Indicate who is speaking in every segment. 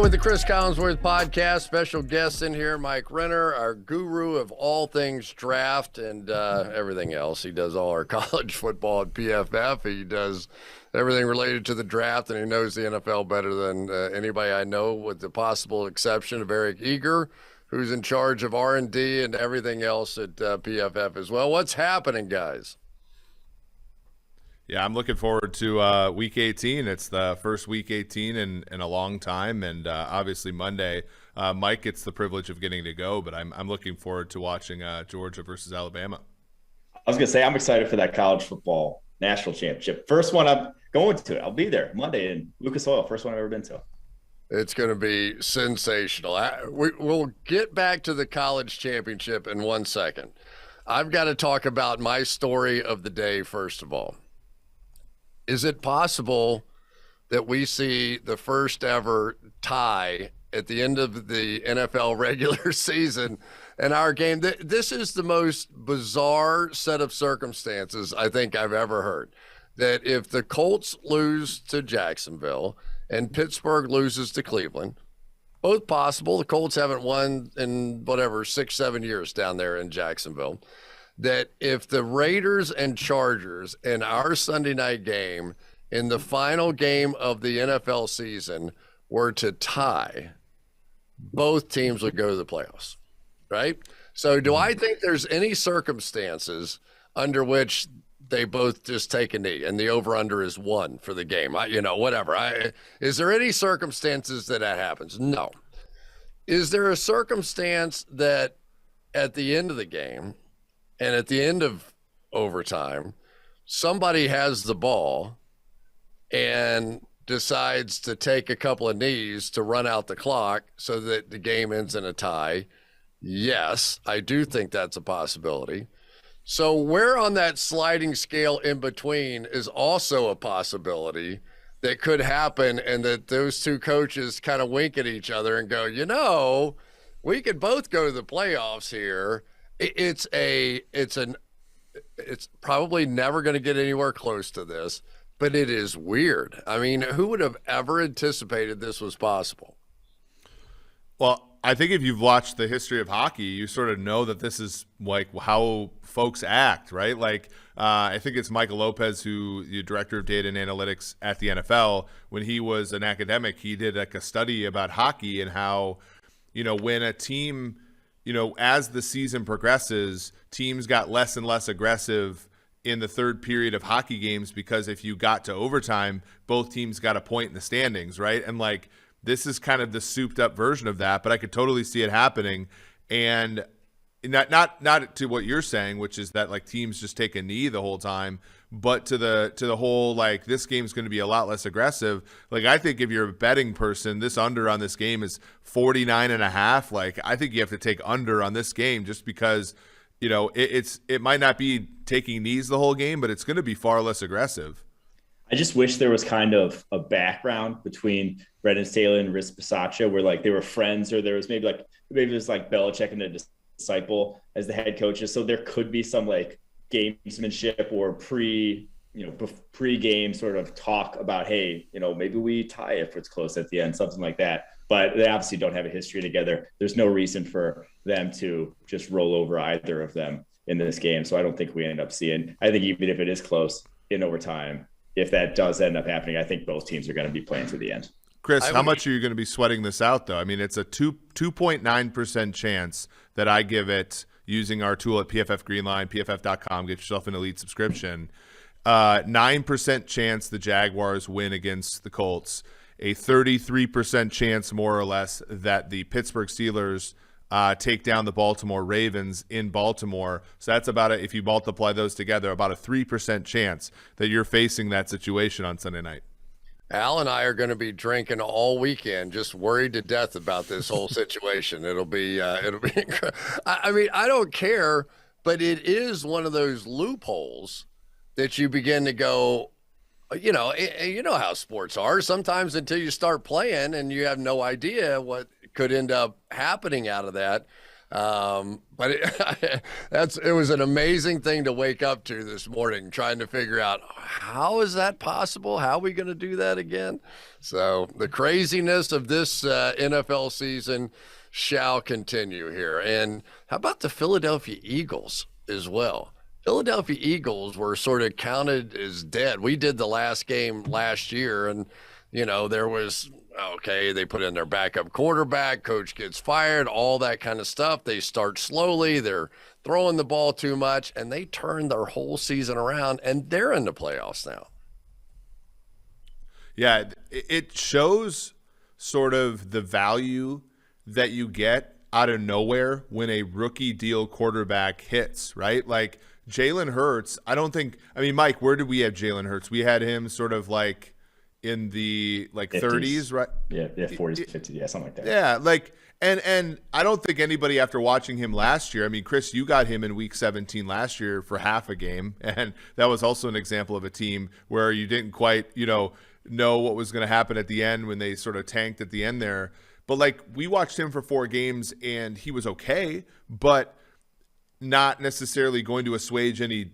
Speaker 1: with the Cris podcast. Special guest in here, Mike Renner, our guru of all things draft and everything else. He does all our college football at PFF. He does everything related to the draft, and he knows the NFL better than anybody I know, with the possible exception of Eric Eager, who's in charge of R&D and everything else at PFF as well. What's happening, guys?
Speaker 2: Yeah, I'm looking forward to Week 18. It's the first Week 18 in a long time, and obviously Monday, Mike gets the privilege of getting to go, but I'm looking forward to watching Georgia versus Alabama.
Speaker 3: I was going to say I'm excited for that college football national championship. First one I'm going to. I'll be there Monday in Lucas Oil. First one I've ever been to.
Speaker 1: It's going to be sensational. We'll get back to the college championship in 1 second. I've got to talk about my story of the day first of all. Is it possible that we see the first ever tie at the end of the NFL regular season in our game? This is the most bizarre set of circumstances I think I've ever heard. That if the Colts lose to Jacksonville and Pittsburgh loses to Cleveland, both possible. The Colts haven't won in 6-7 years down there in Jacksonville. That if the Raiders and Chargers in our Sunday night game in the final game of the NFL season were to tie, both teams would go to the playoffs, right? So do I think there's any circumstances under which they both just take a knee and the over-under is 1 for the game? Is there any circumstances that happens? No. Is there a circumstance that at the end of the game and at the end of overtime, somebody has the ball and decides to take a couple of knees to run out the clock so that the game ends in a tie? Yes, I do think that's a possibility. So where on that sliding scale in between is also a possibility that could happen, and that those two coaches kind of wink at each other and go, we could both go to the playoffs here. It's probably never going to get anywhere close to this, but it is weird. I mean, who would have ever anticipated this was possible?
Speaker 2: Well, I think if you've watched the history of hockey, you sort of know that this is like how folks act, right? Like, I think it's Michael Lopez, who the director of data and analytics at the NFL, when he was an academic, he did like a study about hockey and how, when a team, as the season progresses, teams got less and less aggressive in the third period of hockey games, because if you got to overtime, both teams got a point in the standings, right? And like, this is kind of the souped up version of that, but I could totally see it happening. And not to what you're saying, which is that like teams just take a knee the whole time, but to the whole, like, this game's going to be a lot less aggressive. Like, I think if you're a betting person, this under on this game is 49.5. Like, I think you have to take under on this game, just because, it might not be taking knees the whole game, but it's going to be far less aggressive.
Speaker 3: I just wish there was kind of a background between Brandon Staley and Rich Bisaccia, where like they were friends, or there was maybe there's like Belichick and a disciple as the head coaches. So there could be some like gamesmanship or pre-game sort of talk about, hey, maybe we tie if it's close at the end, something like that. But they obviously don't have a history together. There's no reason for them to just roll over either of them in this game. So I don't think we end up seeing. I think even if it is close in overtime, if that does end up happening, I think both teams are going to be playing to the end.
Speaker 2: Cris, how much are you going to be sweating this out, though? I mean, it's a 2.9% chance that I give it using our tool at PFF Greenline, PFF.com. Get yourself an elite subscription. 9% chance the Jaguars win against the Colts. A 33% chance, more or less, that the Pittsburgh Steelers take down the Baltimore Ravens in Baltimore. So that's about if you multiply those together, about a 3% chance that you're facing that situation on Sunday night.
Speaker 1: Al and I are going to be drinking all weekend, just worried to death about this whole situation. It'll be incredible. I mean, I don't care, but it is one of those loopholes that you begin to go, you know how sports are sometimes until you start playing and you have no idea what could end up happening out of that. But it was an amazing thing to wake up to this morning, trying to figure out how is that possible? How are we going to do that again? So the craziness of this NFL season shall continue here. And how about the Philadelphia Eagles as well? Philadelphia Eagles were sort of counted as dead. We did the last game last year, and there was, okay, they put in their backup quarterback, coach gets fired, all that kind of stuff. They start slowly, they're throwing the ball too much, and they turn their whole season around, and they're in the playoffs now.
Speaker 2: Yeah, it shows sort of the value that you get out of nowhere when a rookie deal quarterback hits, right? Like Jalen Hurts, Mike, where did we have Jalen Hurts? We had him sort of like in the 30s, right?
Speaker 3: Yeah, 40s, 50s, yeah, something like that.
Speaker 2: Yeah, and I don't think anybody after watching him last year, Chris, you got him in week 17 last year for half a game, and that was also an example of a team where you didn't quite, know what was going to happen at the end when they sort of tanked at the end there. But we watched him for 4 games and he was okay, but not necessarily going to assuage any,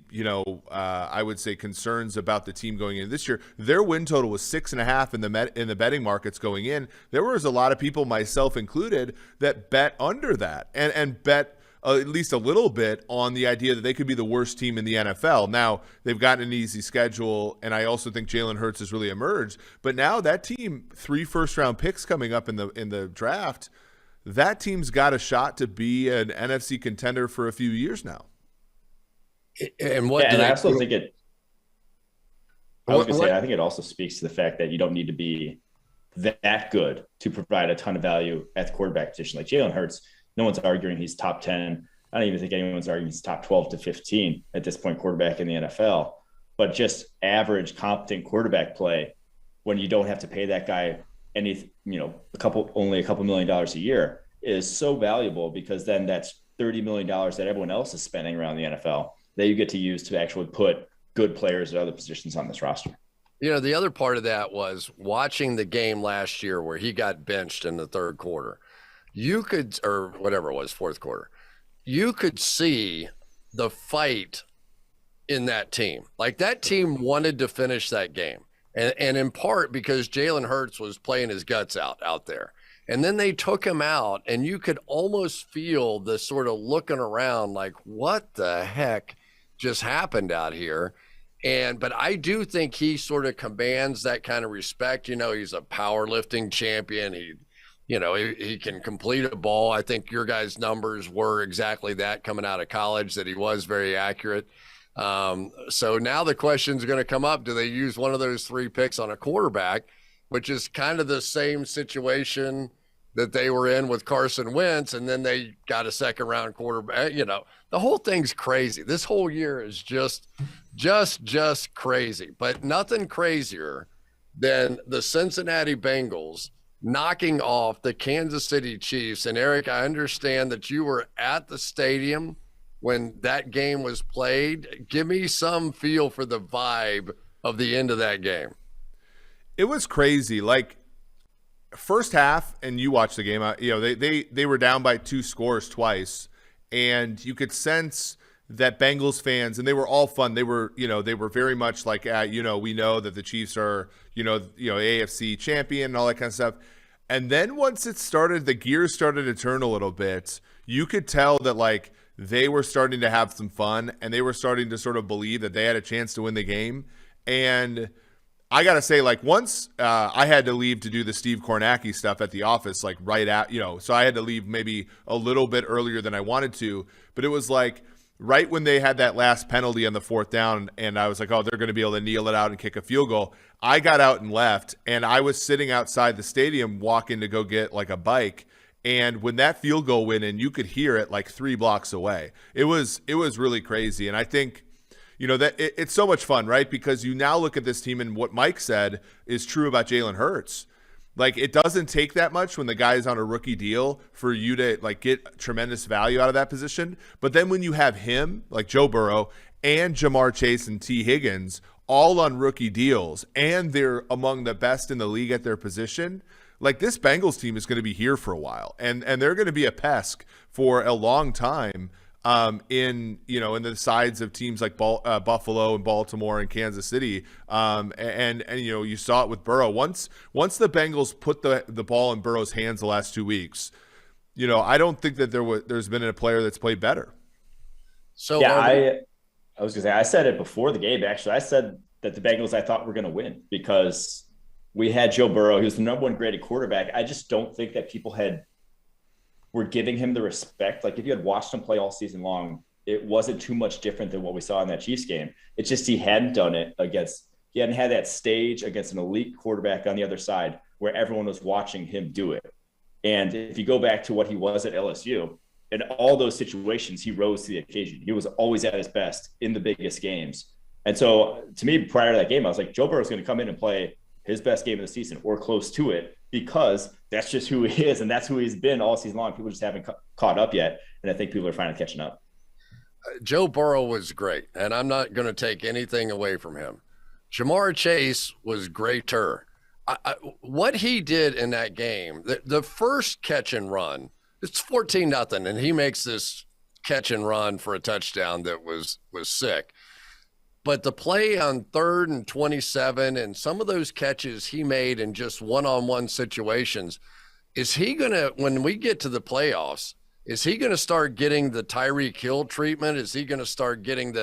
Speaker 2: I would say concerns about the team going into this year. Their win total was 6.5 in the betting markets going in. There was a lot of people, myself included, that bet under that and bet at least a little bit on the idea that they could be the worst team in the NFL. Now, they've gotten an easy schedule, and I also think Jalen Hurts has really emerged. But now that team, 3 first-round picks coming up in the draft, that team's got a shot to be an NFC contender for a few years now.
Speaker 1: And
Speaker 3: I also think it. I think it also speaks to the fact that you don't need to be that good to provide a ton of value at the quarterback position. Like Jalen Hurts, no one's arguing he's top 10. I don't even think anyone's arguing he's top 12 to 15 at this point quarterback in the NFL. But just average, competent quarterback play when you don't have to pay that guy only a couple $1 million a year is so valuable, because then that's $30 million that everyone else is spending around the NFL that you get to use to actually put good players at other positions on this roster.
Speaker 1: The other part of that was watching the game last year where he got benched in the third quarter. You could, or whatever it was, fourth quarter, you could see the fight in that team. Like that team wanted to finish that game. And in part because Jalen Hurts was playing his guts out there. And then they took him out, and you could almost feel the sort of looking around like, what the heck just happened out here? But I do think he sort of commands that kind of respect. He's a powerlifting champion. He can complete a ball. I think your guys' numbers were exactly that coming out of college, that he was very accurate. So now the question's going to come up, do they use one of those 3 picks on a quarterback, which is kind of the same situation that they were in with Carson Wentz, and then they got a second-round quarterback. The whole thing's crazy. This whole year is just crazy, but nothing crazier than the Cincinnati Bengals knocking off the Kansas City Chiefs. And Eric, I understand that you were at the stadium when that game was played. Give me some feel for the vibe of the end of that game.
Speaker 2: It was crazy. First half, and you watched the game, they were down by 2 scores twice, and you could sense that Bengals fans, and they were all fun. They were very much like, we know that the Chiefs are, AFC champion and all that kind of stuff. And then once the gears started to turn a little bit, you could tell that they were starting to have some fun, and they were starting to sort of believe that they had a chance to win the game. And I got to say, once I had to leave to do the Steve Kornacki stuff at the office, right at, so I had to leave maybe a little bit earlier than I wanted to. But it was right when they had that last penalty on the 4th down, and I was like, oh, they're going to be able to kneel it out and kick a field goal. I got out and left, and I was sitting outside the stadium walking to go get a bike. And when that field goal went in, you could hear it 3 blocks away. It was really crazy. And I think, that it's so much fun, right? Because you now look at this team, and what Mike said is true about Jalen Hurts. It doesn't take that much when the guy is on a rookie deal for you to get tremendous value out of that position. But then when you have him, Joe Burrow and Ja'Marr Chase and T. Higgins all on rookie deals, and they're among the best in the league at their position, like this Bengals team is going to be here for a while, and they're going to be a pest for a long time. In the sides of teams like Buffalo and Baltimore and Kansas City, and you saw it with Burrow. Once the Bengals put the ball in Burrow's hands the last 2 weeks, I don't think that there's been a player that's played better.
Speaker 3: So yeah, I was gonna say, I said it before the game. Actually, I said that the Bengals, I thought, were going to win because we had Joe Burrow. He was the number one graded quarterback. I just don't think that people were giving him the respect. Like if you had watched him play all season long, it wasn't too much different than what we saw in that Chiefs game. It's just he hadn't done it he hadn't had that stage against an elite quarterback on the other side where everyone was watching him do it. And if you go back to what he was at LSU, in all those situations, he rose to the occasion. He was always at his best in the biggest games. And so to me, prior to that game, I was like, Joe Burrow is going to come in and play his best game of the season or close to it, because that's just who he is. And that's who he's been all season long. People just haven't caught up yet. And I think people are finally catching up.
Speaker 1: Joe Burrow was great, and I'm not going to take anything away from him. Ja'Marr Chase was greater. What he did in that game, the first catch and run, it's 14-0, and he makes this catch and run for a touchdown that was sick. But the play on 3rd and 27 and some of those catches he made in just one-on-one situations, is he going to, when we get to the playoffs, is he going to start getting the Tyreek Hill treatment? Is he going to start getting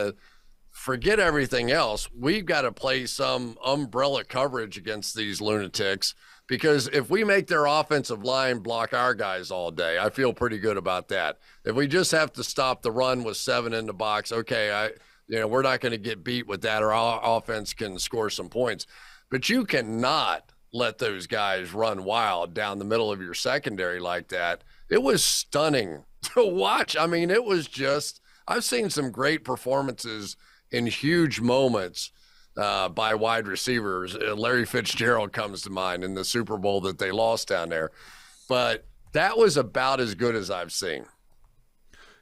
Speaker 1: forget everything else? We've got to play some umbrella coverage against these lunatics, because if we make their offensive line block our guys all day, I feel pretty good about that. If we just have to stop the run with 7 in the box, okay, we're not going to get beat with that, or our offense can score some points. But you cannot let those guys run wild down the middle of your secondary like that. It was stunning to watch. I mean, it was just – I've seen some great performances in huge moments by wide receivers. Larry Fitzgerald comes to mind in the Super Bowl that they lost down there. But that was about as good as I've seen.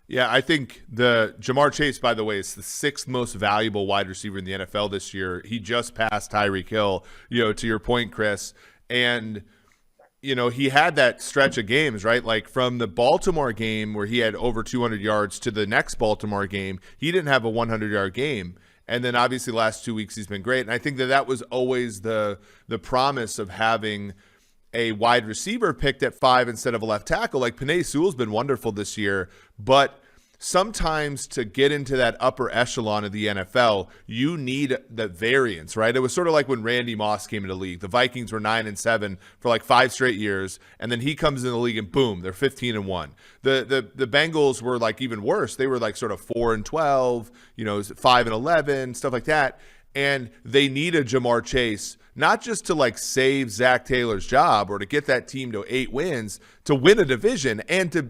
Speaker 2: Yeah, I think the Ja'Marr Chase, by the way, is the 6th most valuable wide receiver in the NFL this year. He just passed Tyreek Hill, to your point, Cris. And, he had that stretch of games, right? Like from the Baltimore game where he had over 200 yards to the next Baltimore game, he didn't have a 100-yard game. And then obviously the last 2 weeks he's been great. And I think that was always the promise of having a wide receiver picked at 5 instead of a left tackle. Like Penei Sewell's been wonderful this year, but sometimes to get into that upper echelon of the NFL, you need the variance, right? It was sort of like when Randy Moss came into the league. The Vikings were 9-7 for like 5 straight years, and then he comes in the league and boom, they're 15-1. The Bengals were like even worse. They were like sort of 4-12, 5-11, stuff like that. And they need a Ja'Marr Chase, not just to like save Zach Taylor's job or to get that team to 8 wins, to win a division and to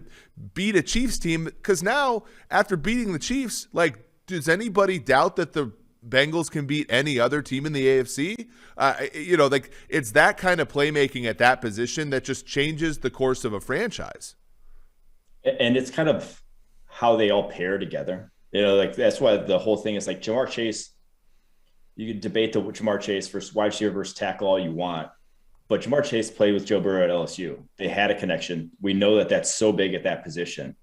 Speaker 2: beat a Chiefs team. Because now, after beating the Chiefs, like, does anybody doubt that the Bengals can beat any other team in the AFC? It's that kind of playmaking at that position that just changes the course of a franchise.
Speaker 3: And it's kind of how they all pair together. That's why the whole thing is like Ja'Marr Chase. You can debate the Ja'Marr Chase versus wide receiver versus tackle all you want, but Ja'Marr Chase played with Joe Burrow at LSU. They had a connection. We know that that's so big at that position.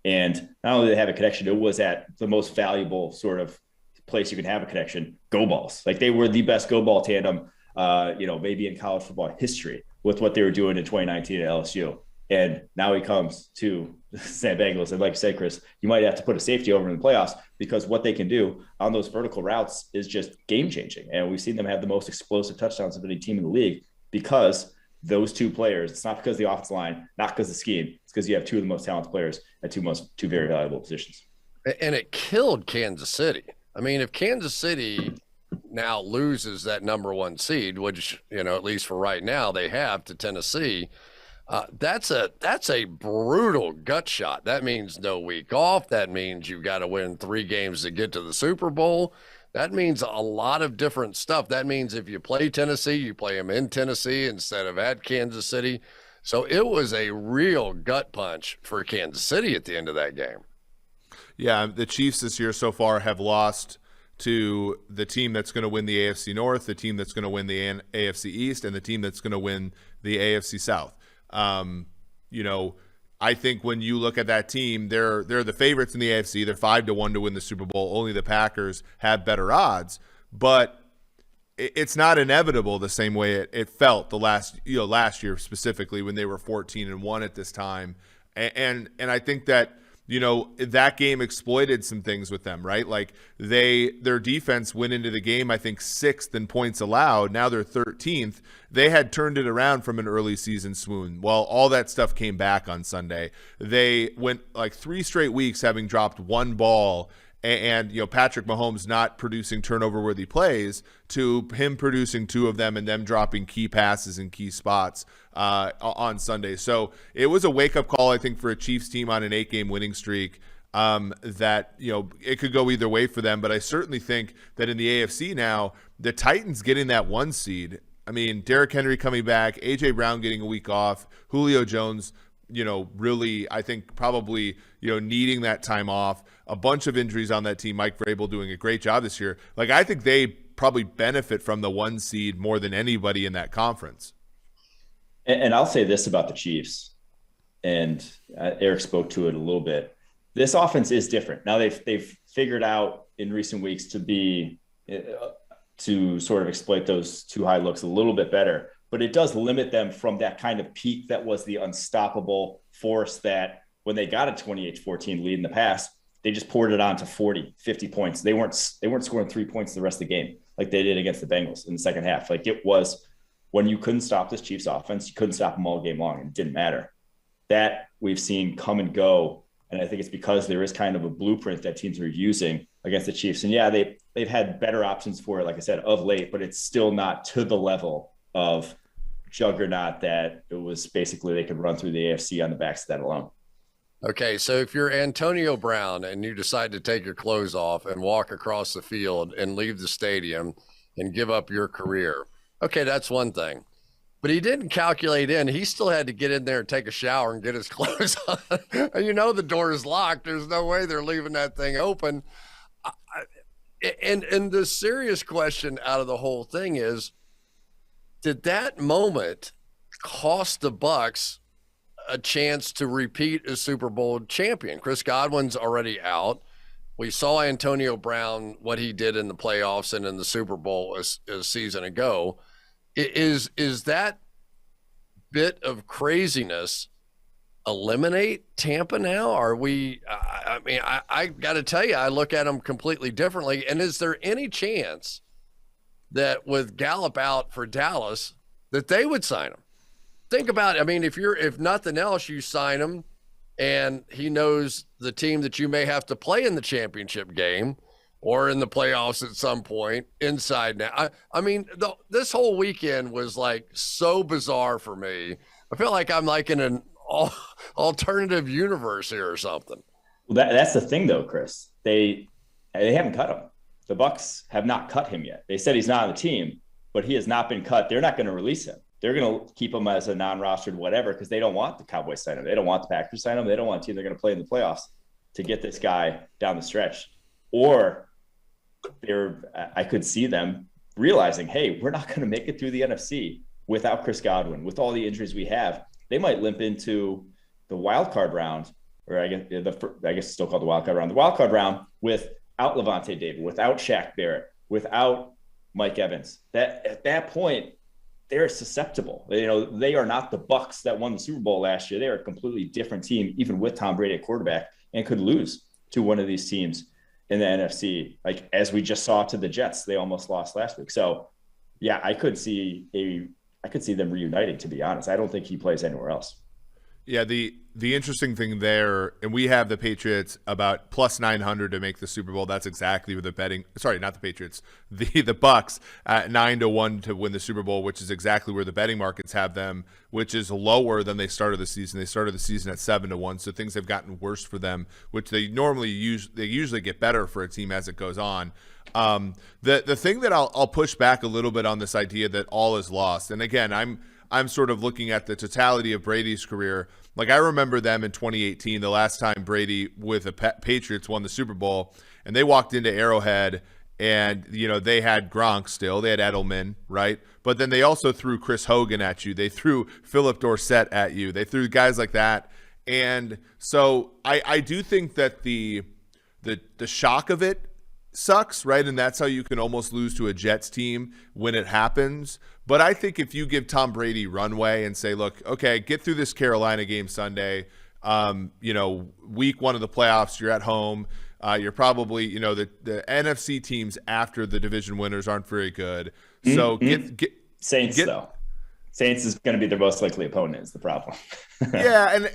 Speaker 3: And not only did they have a connection, it was at the most valuable sort of place you can have a connection, go balls. Like they were the best go ball tandem, maybe in college football history with what they were doing in 2019 at LSU. And now he comes to the San Bengals. And like you said, Cris, you might have to put a safety over in the playoffs because what they can do on those vertical routes is just game changing. And we've seen them have the most explosive touchdowns of any team in the league because those two players, it's not because of the offensive line, not because of the scheme. It's because you have two of the most talented players at two very valuable positions.
Speaker 1: And it killed Kansas City. I mean, if Kansas City now loses that number 1 seed, which, at least for right now they have to Tennessee, that's a brutal gut shot. That means no week off. That means you've got to win 3 games to get to the Super Bowl. That means a lot of different stuff. That means if you play Tennessee, you play them in Tennessee instead of at Kansas City. So it was a real gut punch for Kansas City at the end of that game.
Speaker 2: Yeah, the Chiefs this year so far have lost to the team that's going to win the AFC North, the team that's going to win the AFC East, and the team that's going to win the AFC South. I think when you look at that team, they're the favorites in the AFC. They're 5-1 to win the Super Bowl. Only the Packers have better odds, but it's not inevitable the same way it felt the last year specifically when they were 14-1 at this time. And I think that, that game exploited some things with them, right? Like their defense went into the game, I think 6th in points allowed. Now they're 13th. They had turned it around from an early season swoon. Well, all that stuff came back on Sunday. They went like 3 straight weeks having dropped 1 ball and Patrick Mahomes not producing turnover-worthy plays to him producing 2 of them and them dropping key passes in key spots on Sunday. So it was a wake-up call, I think, for a Chiefs team on an 8-game winning streak that, it could go either way for them. But I certainly think that in the AFC now, the Titans getting that 1 seed, I mean, Derrick Henry coming back, A.J. Brown getting a week off, Julio Jones, really, I think probably, needing that time off, a bunch of injuries on that team, Mike Vrabel doing a great job this year. Like, I think they probably benefit from the 1 seed more than anybody in that conference.
Speaker 3: And I'll say this about the Chiefs, and Eric spoke to it a little bit. This offense is different. Now they've figured out in recent weeks to sort of exploit those 2 high looks a little bit better, but it does limit them from that kind of peak that was the unstoppable force that when they got a 28-14 lead in the past, they just poured it on to 40, 50 points. They weren't scoring 3 points the rest of the game like they did against the Bengals in the second half. Like it was when you couldn't stop this Chiefs offense, you couldn't stop them all game long, and it didn't matter. That we've seen come and go, and I think it's because there is kind of a blueprint that teams are using against the Chiefs. And yeah, they've had better options for it, like I said, of late, but it's still not to the level of juggernaut that it was basically they could run through the AFC on the backs of that alone.
Speaker 1: Okay, so if you're Antonio Brown and you decide to take your clothes off and walk across the field and leave the stadium and give up your career, okay, that's one thing. But he didn't calculate in. He still had to get in there and take a shower and get his clothes on. And the door is locked. There's no way they're leaving that thing open. And the serious question out of the whole thing is, did that moment cost the Bucs a chance to repeat as Super Bowl champion? Chris Godwin's already out. We saw Antonio Brown, what he did in the playoffs and in the Super Bowl a season ago. Is that bit of craziness eliminate Tampa now? Are we I got to tell you, I look at them completely differently. And is there any chance that with Gallup out for Dallas that they would sign him? Think about it. I mean, if nothing else, you sign him and he knows the team that you may have to play in the championship game or in the playoffs at some point inside now. This whole weekend was like so bizarre for me. I feel like I'm like in an alternative universe here or something.
Speaker 3: Well, that's the thing though, Chris. They haven't cut him. The Bucs have not cut him yet. They said he's not on the team, but he has not been cut. They're not going to release him. They're going to keep him as a non-rostered whatever because they don't want the Cowboys to sign him. They don't want the Packers to sign him. They don't want a team they're going to play in the playoffs to get this guy down the stretch. Or I could see them realizing, hey, we're not going to make it through the NFC without Chris Godwin. With all the injuries we have, they might limp into the wild card round, or I guess it's still called the wild card round. The wild card round without Levante David, without Shaq Barrett, without Mike Evans. That at that point, they're susceptible. They are not the Bucs that won the Super Bowl last year. They're a completely different team, even with Tom Brady at quarterback, and could lose to one of these teams in the NFC. Like as we just saw to the Jets, they almost lost last week. So yeah, I could see them reuniting, to be honest. I don't think he plays anywhere else.
Speaker 2: Yeah, the interesting thing there, and we have the Patriots about plus 900 to make the Super Bowl. That's exactly where the betting. Sorry, not the Patriots. The Bucs at 9-1 to win the Super Bowl, which is exactly where the betting markets have them, which is lower than they started the season. They started the season at 7-1, so things have gotten worse for them, which they usually get better for a team as it goes on. The thing that I'll push back a little bit on this idea that all is lost, and again, I'm sort of looking at the totality of Brady's career. Like I remember them in 2018, the last time Brady with the Patriots won the Super Bowl, and they walked into Arrowhead And, they had Gronk still. They had Edelman, right? But then they also threw Chris Hogan at you. They threw Philip Dorsett at you. They threw guys like that. And so I do think that the shock of it sucks, right? And that's how you can almost lose to a Jets team when it happens. But I think if you give Tom Brady runway and say, look, okay, get through this Carolina game Sunday, week 1 of the playoffs, you're at home. You're probably, the NFC teams after the division winners aren't very good. So get
Speaker 3: Saints though. Saints is going to be their most likely opponent is the problem.
Speaker 2: Yeah.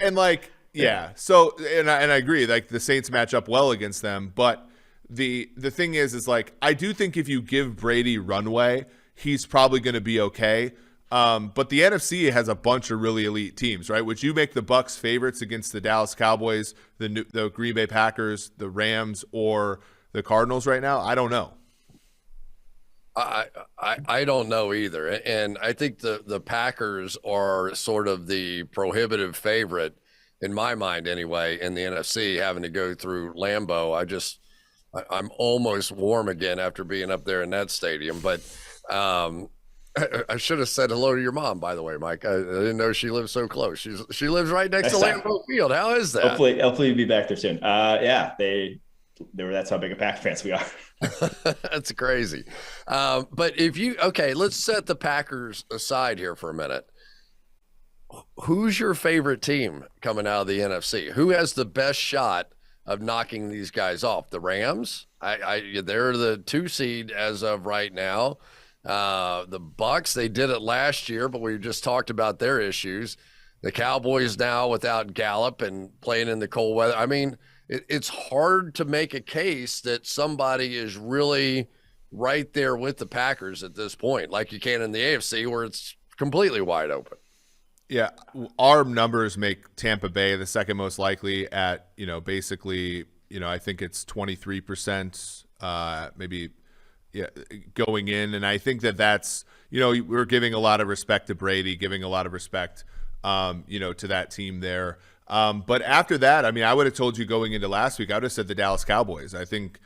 Speaker 2: Yeah. So, and I agree, like the Saints match up well against them, but the thing is like, I do think if you give Brady runway, he's probably going to be okay. But the NFC has a bunch of really elite teams, right? Would you make the Bucs favorites against the Dallas Cowboys, the Green Bay Packers, the Rams, or the Cardinals right now? I don't know.
Speaker 1: I don't know either. And I think the Packers are sort of the prohibitive favorite, in my mind anyway, in the NFC, having to go through Lambeau. I'm almost warm again after being up there in that stadium. But I should have said hello to your mom, by the way, Mike. I didn't know she lives so close. She lives right next to Lambeau Field. How is that?
Speaker 3: Hopefully you'll be back there soon. Yeah, that's how big a Packer fans we are.
Speaker 1: That's crazy. But let's set the Packers aside here for a minute. Who's your favorite team coming out of the NFC? Who has the best shot of knocking these guys off? The Rams? They're the 2 seed as of right now. The Bucs, they did it last year, but we just talked about their issues. The Cowboys now without Gallup and playing in the cold weather. I mean, it's hard to make a case that somebody is really right there with the Packers at this point, like you can in the AFC where it's completely wide open.
Speaker 2: Yeah, our numbers make Tampa Bay the second most likely at, basically, I think it's 23%, maybe going in. And I think that's, we're giving a lot of respect to Brady, giving a lot of respect, to that team there. But after that, I would have told you going into last week, I would have said the Dallas Cowboys. I think,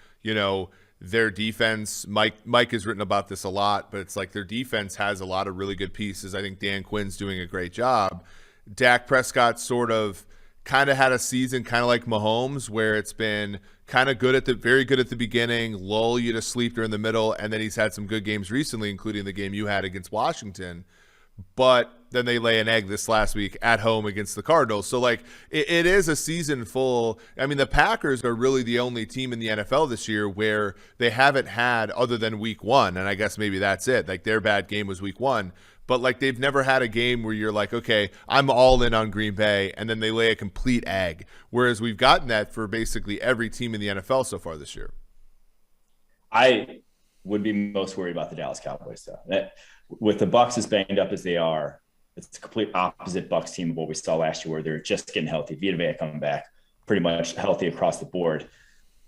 Speaker 2: their defense, Mike has written about this a lot, but it's like their defense has a lot of really good pieces. I think Dan Quinn's doing a great job. Dak Prescott kind of had a season kind of like Mahomes, where it's been kind of very good at the beginning, lull you to sleep during the middle, and then he's had some good games recently, including the game you had against Washington. But then they lay an egg this last week at home against the Cardinals. So, it is a season full. The Packers are really the only team in the NFL this year where they haven't had, other than week 1, and I guess maybe that's it. Like, their bad game was week 1. But, they've never had a game where you're like, okay, I'm all in on Green Bay, and then they lay a complete egg. Whereas we've gotten that for basically every team in the NFL so far this year.
Speaker 3: I would be most worried about the Dallas Cowboys, though. With the Bucs as banged up as they are, it's a complete opposite Bucs team of what we saw last year, where they're just getting healthy. Vita Vea coming back, pretty much healthy across the board.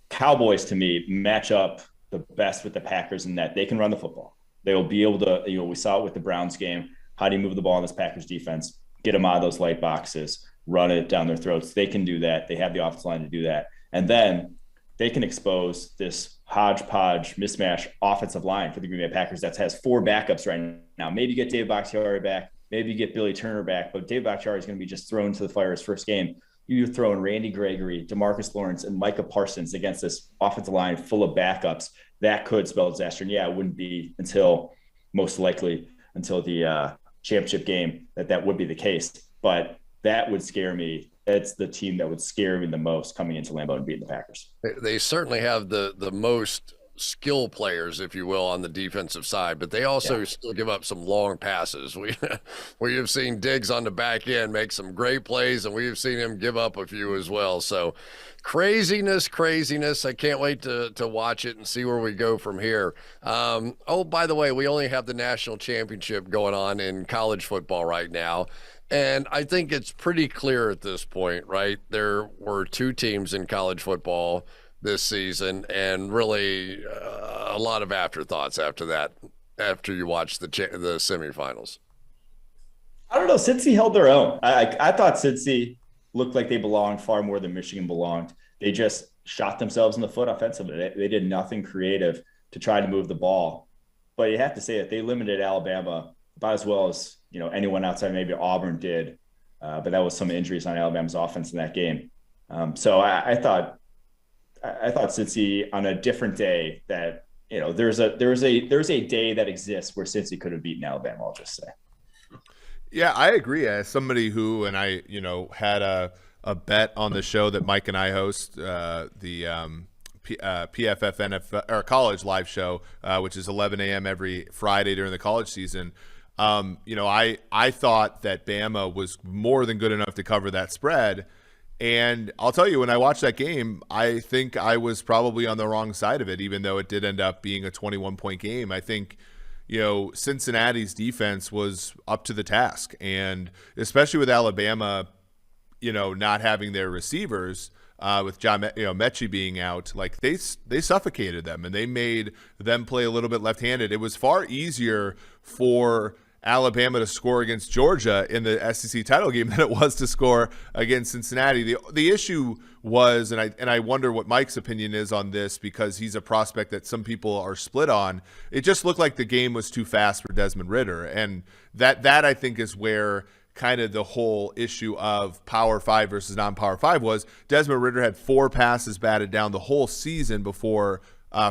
Speaker 3: Cowboys, to me, match up the best with the Packers in that they can run the football. They will be able to, we saw it with the Browns game. How do you move the ball in this Packers defense? Get them out of those light boxes, run it down their throats. They can do that. They have the offensive line to do that. And then they can expose this hodgepodge mismatch offensive line for the Green Bay Packers that has 4 backups right now. Maybe you get Dave Bakhtiari back, maybe you get Billy Turner back, but Dave Bakhtiari is going to be just thrown to the fire his first game. You're throwing Randy Gregory, DeMarcus Lawrence, and Micah Parsons against this offensive line full of backups. That could spell disaster. And yeah, it wouldn't be most likely until the championship game that would be the case. But that would scare me. That's the team that would scare me the most coming into Lambeau and beating the Packers.
Speaker 1: They certainly have the most skill players, if you will, on the defensive side, but they also still give up some long passes. We have seen Diggs on the back end make some great plays, and we have seen him give up a few as well. So craziness. I can't wait to watch it and see where we go from here. By the way, we only have the national championship going on in college football right now. And I think it's pretty clear at this point, right? There were 2 teams in college football this season, and really a lot of afterthoughts after that, after you watch the semifinals.
Speaker 3: I don't know. Cincy held their own. I thought Cincy looked like they belonged far more than Michigan belonged. They just shot themselves in the foot offensively. They did nothing creative to try to move the ball. But you have to say that they limited Alabama about as well as, anyone outside maybe Auburn did. But that was some injuries on Alabama's offense in that game. So I thought Cincy on a different day that, there's a day that exists where Cincy could have beaten Alabama, I'll just say.
Speaker 2: Yeah, I agree. As somebody who, and I, had a bet on the show that Mike and I host, the PFF NFL or college live show, which is 11 a.m. every Friday during the college season. I thought that Bama was more than good enough to cover that spread. And I'll tell you, when I watched that game, I think I was probably on the wrong side of it, even though it did end up being a 21-point game. I think, Cincinnati's defense was up to the task. And especially with Alabama, not having their receivers, with John, Mechie being out, like they suffocated them and they made them play a little bit left-handed. It was far easier for Alabama to score against Georgia in the SEC title game than it was to score against Cincinnati. The issue was, and I wonder what Mike's opinion is on this, because he's a prospect that some people are split on. It just looked like the game was too fast for Desmond Ridder, and that I think is where kind of the whole issue of Power 5 versus non-Power 5 was. Desmond Ridder had 4 passes batted down the whole season before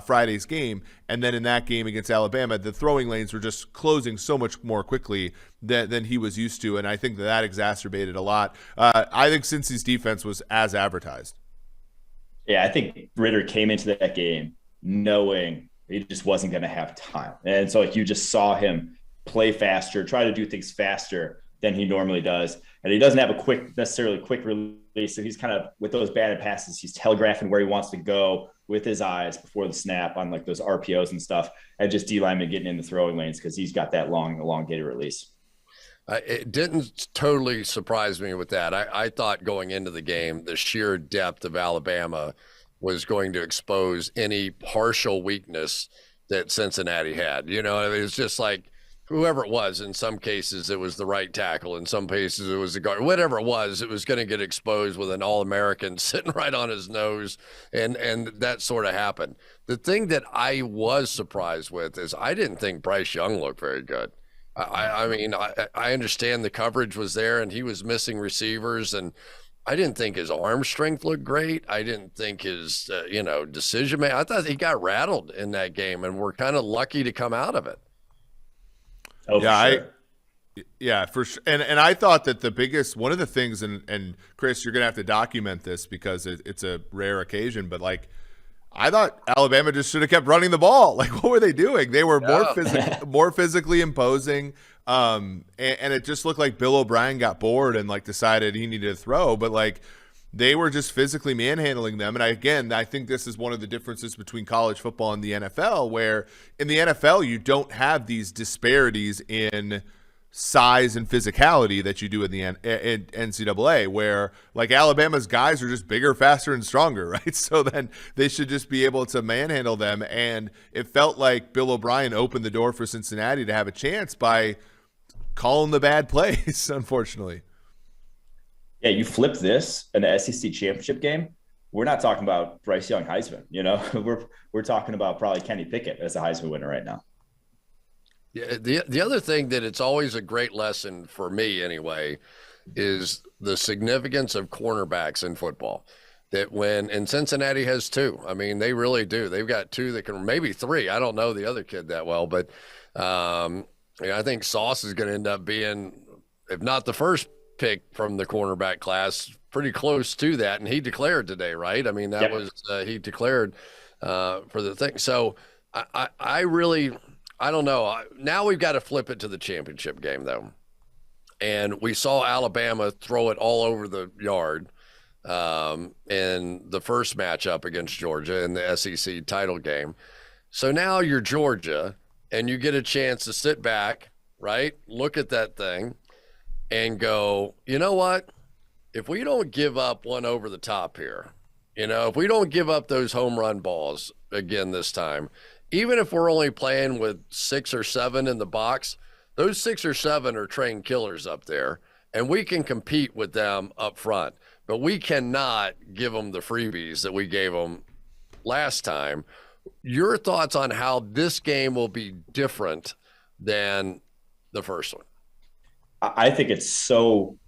Speaker 2: Friday's game, and then in that game against Alabama, the throwing lanes were just closing so much more quickly than he was used to, and I think that exacerbated a lot. I think Cincy's defense was as advertised.
Speaker 3: Yeah, I think Ridder came into that game knowing he just wasn't going to have time, and so you just saw him play faster, try to do things faster than he normally does. And he doesn't have a necessarily quick release. So he's kind of, with those batted passes, he's telegraphing where he wants to go with his eyes before the snap on like those RPOs and stuff, and just D lineman getting in the throwing lanes because he's got that elongated release.
Speaker 1: It didn't totally surprise me with that. I thought going into the game, the sheer depth of Alabama was going to expose any partial weakness that Cincinnati had. It was just like, whoever it was, in some cases it was the right tackle, in some cases it was the guard, whatever it was going to get exposed with an All-American sitting right on his nose, and that sort of happened. The thing that I was surprised with is I didn't think Bryce Young looked very good. I mean, I understand the coverage was there and he was missing receivers, and I didn't think his arm strength looked great. I didn't think his decision making. I thought he got rattled in that game, and we're kind of lucky to come out of it.
Speaker 3: Oh, yeah,
Speaker 2: for sure. And I thought that one of the things, and Cris, you're going to have to document this because it's a rare occasion, but like, I thought Alabama just should have kept running the ball. Like, what were they doing? They were more physically imposing. And it just looked like Bill O'Brien got bored and like decided he needed to throw, but like, they were just physically manhandling them. And I think this is one of the differences between college football and the NFL, where in the NFL, you don't have these disparities in size and physicality that you do in the NCAA, where like Alabama's guys are just bigger, faster, and stronger, right? So then they should just be able to manhandle them. And it felt like Bill O'Brien opened the door for Cincinnati to have a chance by calling the bad plays, unfortunately.
Speaker 3: Yeah, you flip this in the SEC championship game, we're not talking about Bryce Young Heisman. We're talking about probably Kenny Pickett as a Heisman winner right now.
Speaker 1: Yeah, the other thing that it's always a great lesson for me anyway is the significance of cornerbacks in football. And Cincinnati has 2. I mean, they really do. They've got 2 that can, maybe 3. I don't know the other kid that well, but I think Sauce is going to end up being, if not the first pick from the cornerback class, pretty close to that, and he declared today, right? I mean, that was he declared for the thing. So I really don't know. Now we've got to flip it to the championship game, though, and we saw Alabama throw it all over the yard in the first matchup against Georgia in the SEC title game. So now you're Georgia, and you get a chance to sit back, right? Look at that thing and go, you know what? If we don't give up one over the top here, if we don't give up those home run balls again this time, even if we're only playing with 6 or 7 in the box, those 6 or 7 are trained killers up there, and we can compete with them up front. But we cannot give them the freebies that we gave them last time, Your thoughts on how this game will be different than the first one?
Speaker 3: I think it's so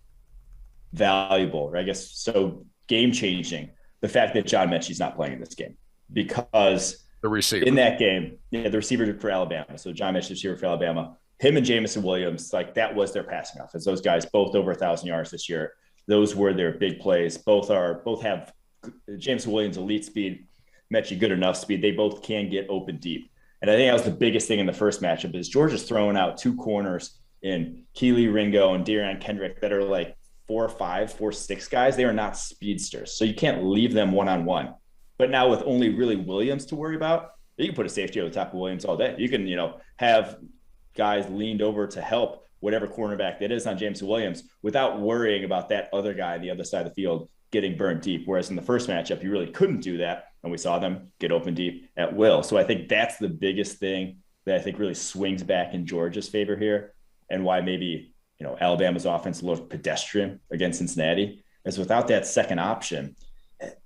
Speaker 3: valuable, or I guess so game changing, the fact that John Mechie's not playing in this game, because
Speaker 1: The receiver.
Speaker 3: in that game, the receiver for Alabama. So John Mechie, receiver for Alabama, him and Jameson Williams, like that was their passing offense. Those guys both over 1,000 yards this year. Those were their big plays. Both have Jameson Williams elite speed, Mechie good enough speed. They both can get open deep. And I think that was the biggest thing in the first matchup is Georgia's throwing out two corners in Keely Ringo and Darian Kendrick that are like 4'5", 4'6" guys. They are not speedsters. So you can't leave them one-on-one. But now with only really Williams to worry about, you can put a safety over the top of Williams all day. You can, have guys leaned over to help whatever cornerback that is on Jameson Williams without worrying about that other guy on the other side of the field getting burned deep. Whereas in the first matchup, you really couldn't do that. And we saw them get open deep at will. So I think that's the biggest thing that I think really swings back in Georgia's favor here, and why maybe, Alabama's offense looked pedestrian against Cincinnati, is without that second option.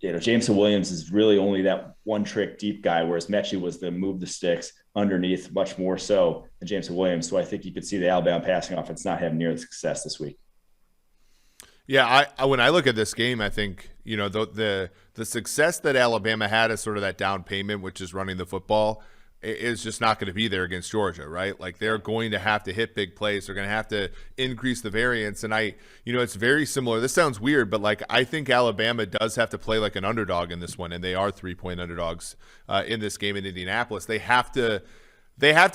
Speaker 3: Jameson Williams is really only that one trick deep guy, whereas Mechie was the move the sticks underneath much more so than Jameson Williams. So I think you could see the Alabama passing offense not have near the success this week.
Speaker 2: Yeah, I when I look at this game, I think, the success that Alabama had as sort of that down payment, which is running the football, is just not going to be there against Georgia, right? Like they're going to have to hit big plays. They're going to have to increase the variance. And it's very similar. This sounds weird, but like I think Alabama does have to play like an underdog in this one, and they are 3-point underdogs in this game in Indianapolis. They have to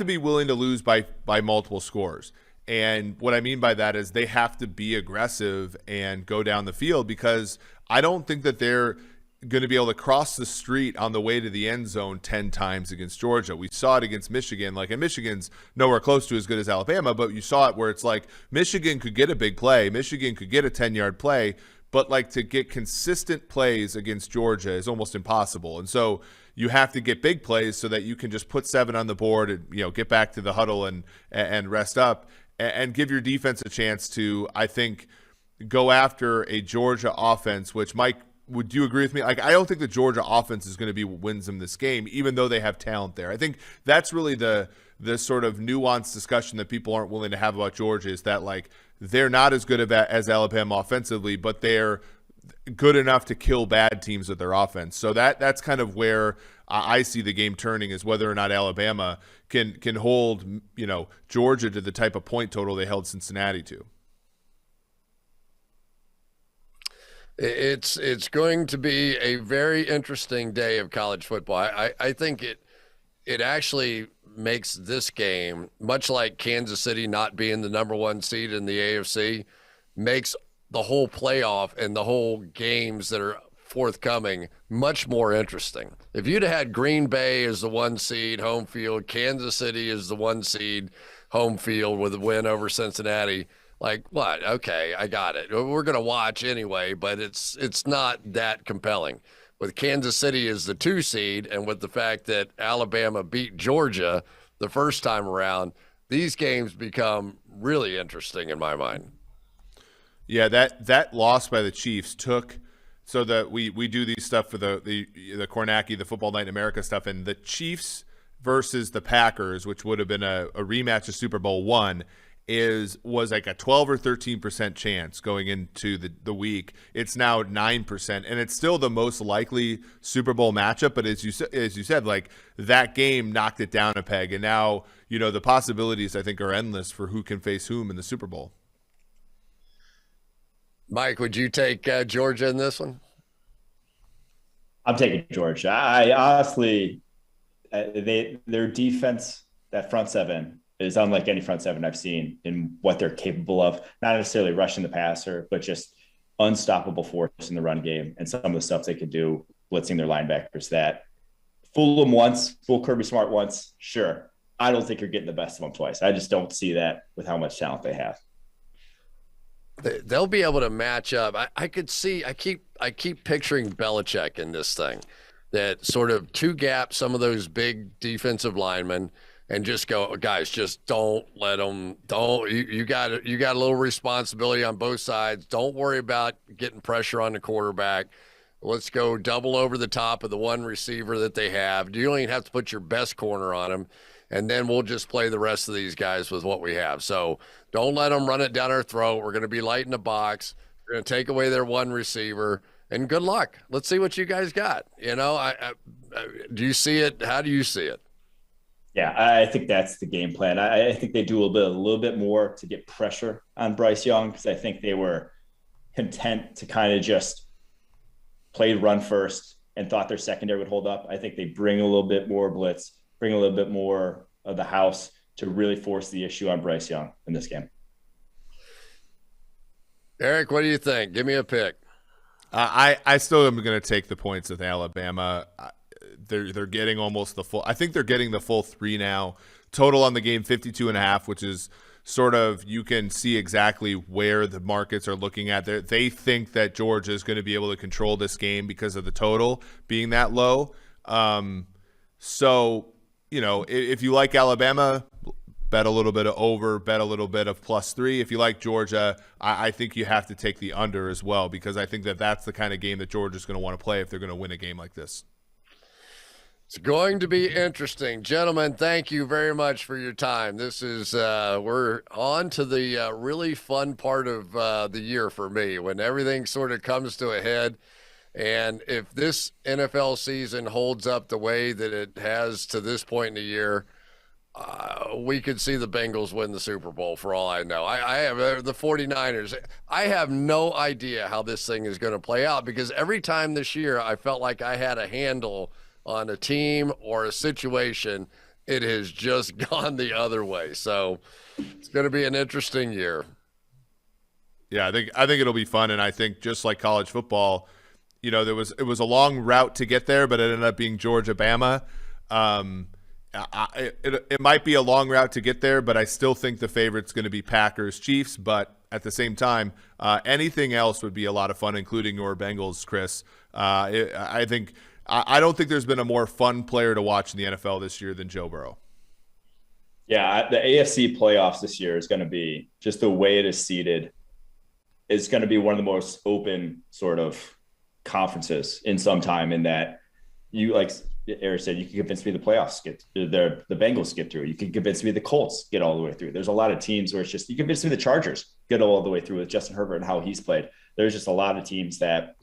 Speaker 2: be willing to lose by multiple scores. And what I mean by that is they have to be aggressive and go down the field, because I don't think that they're going to be able to cross the street on the way to the end zone 10 times against Georgia. We saw it against Michigan, and Michigan's nowhere close to as good as Alabama, but you saw it where it's like Michigan could get a big play, Michigan could get a 10-yard play, but like to get consistent plays against Georgia is almost impossible. And so you have to get big plays so that you can just put 7 on the board and, get back to the huddle and rest up and give your defense a chance to, I think, go after a Georgia offense, which Mike, would you agree with me? Like, I don't think the Georgia offense is going to be what wins them this game, even though they have talent there. I think that's really the sort of nuanced discussion that people aren't willing to have about Georgia, is that like they're not as good as Alabama offensively, but they're good enough to kill bad teams with their offense. So that's kind of where I see the game turning, is whether or not Alabama can hold Georgia to the type of point total they held Cincinnati to.
Speaker 1: It's going to be a very interesting day of college football. I think it actually makes this game, much like Kansas City not being the number 1 seed in the AFC, makes the whole playoff and the whole games that are forthcoming much more interesting. If you'd had Green Bay as the 1 seed home field, Kansas City as the 1 seed home field with a win over Cincinnati, like, what? Okay, I got it. We're going to watch anyway, but it's not that compelling. With Kansas City as the 2 seed, and with the fact that Alabama beat Georgia the first time around, these games become really interesting in my mind.
Speaker 2: Yeah, that loss by the Chiefs took – so that we do these stuff for the Kornacki, the Football Night in America stuff, and the Chiefs versus the Packers, which would have been a rematch of Super Bowl I, was like a 12 or 13% chance going into the week. It's now 9%, and it's still the most likely Super Bowl matchup. But as you said, like that game knocked it down a peg, and now the possibilities I think are endless for who can face whom in the Super Bowl.
Speaker 1: Mike, would you take Georgia in this one?
Speaker 3: I'm taking Georgia. I honestly, their defense, that front seven, is unlike any front seven I've seen in what they're capable of. Not necessarily rushing the passer, but just unstoppable force in the run game, and some of the stuff they could do blitzing their linebackers. That fool them once, fool Kirby Smart once, sure. I don't think you're getting the best of them twice. I just don't see that with how much talent they have.
Speaker 1: They'll be able to match up. I could see. I keep picturing Belichick in this thing, that sort of two gap some of those big defensive linemen, and just go, guys, just don't let them. Don't you got a little responsibility on both sides. Don't worry about getting pressure on the quarterback. Let's go double over the top of the one receiver that they have. You don't even have to put your best corner on him. And then we'll just play the rest of these guys with what we have. So don't let them run it down our throat. We're going to be light in the box. We're going to take away their one receiver. And good luck. Let's see what you guys got. You know, do you see it? How do you see it?
Speaker 3: Yeah, I think that's the game plan. I think they do a little bit more to get pressure on Bryce Young, because I think they were content to kind of just play run first and thought their secondary would hold up. I think they bring a little bit more blitz, bring a little bit more of the house to really force the issue on Bryce Young in this game.
Speaker 2: Eric, what do you think? Give me a pick. I still am going to take the points with Alabama. They're getting almost the full. I think they're getting the full 3 now. Total on the game 52.5, which is sort of, you can see exactly where the markets are looking at. They think that Georgia is going to be able to control this game because of the total being that low. So, you know, if you like Alabama, bet a little bit of over, bet a little bit of +3. If you like Georgia, I think you have to take the under as well, because I think that that's the kind of game that Georgia's going to want to play if they're going to win a game like this.
Speaker 1: It's going to be interesting. Gentlemen, thank you very much for your time. This is, we're on to the really fun part of the year for me, when everything sort of comes to a head. And if this NFL season holds up the way that it has to this point in the year, we could see the Bengals win the Super Bowl for all I know. I have the 49ers. I have no idea how this thing is going to play out, because every time this year I felt like I had a handle on a team or a situation, it has just gone the other way. So it's going to be an interesting year.
Speaker 2: Yeah, I think it'll be fun, and I think just like college football, you know, it was a long route to get there, but it ended up being Georgia-Bama. It might be a long route to get there, but I still think the favorite's going to be Packers-Chiefs. But at the same time, anything else would be a lot of fun, including your Bengals, Chris. I don't think there's been a more fun player to watch in the NFL this year than Joe Burrow.
Speaker 3: Yeah, the AFC playoffs this year is going to be, just the way it is seeded, is going to be one of the most open sort of conferences in some time, in that you, like Eric said, you can convince me the playoffs the Bengals get through. You can convince me the Colts get all the way through. There's a lot of teams where it's just, you convince me the Chargers get all the way through with Justin Herbert and how he's played. There's just a lot of teams that,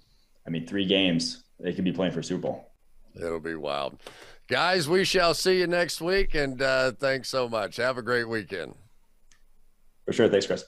Speaker 3: 3 games, they could be playing for Super Bowl.
Speaker 1: It'll be wild. Guys, we shall see you next week, and thanks so much. Have a great weekend.
Speaker 3: For sure. Thanks, Chris.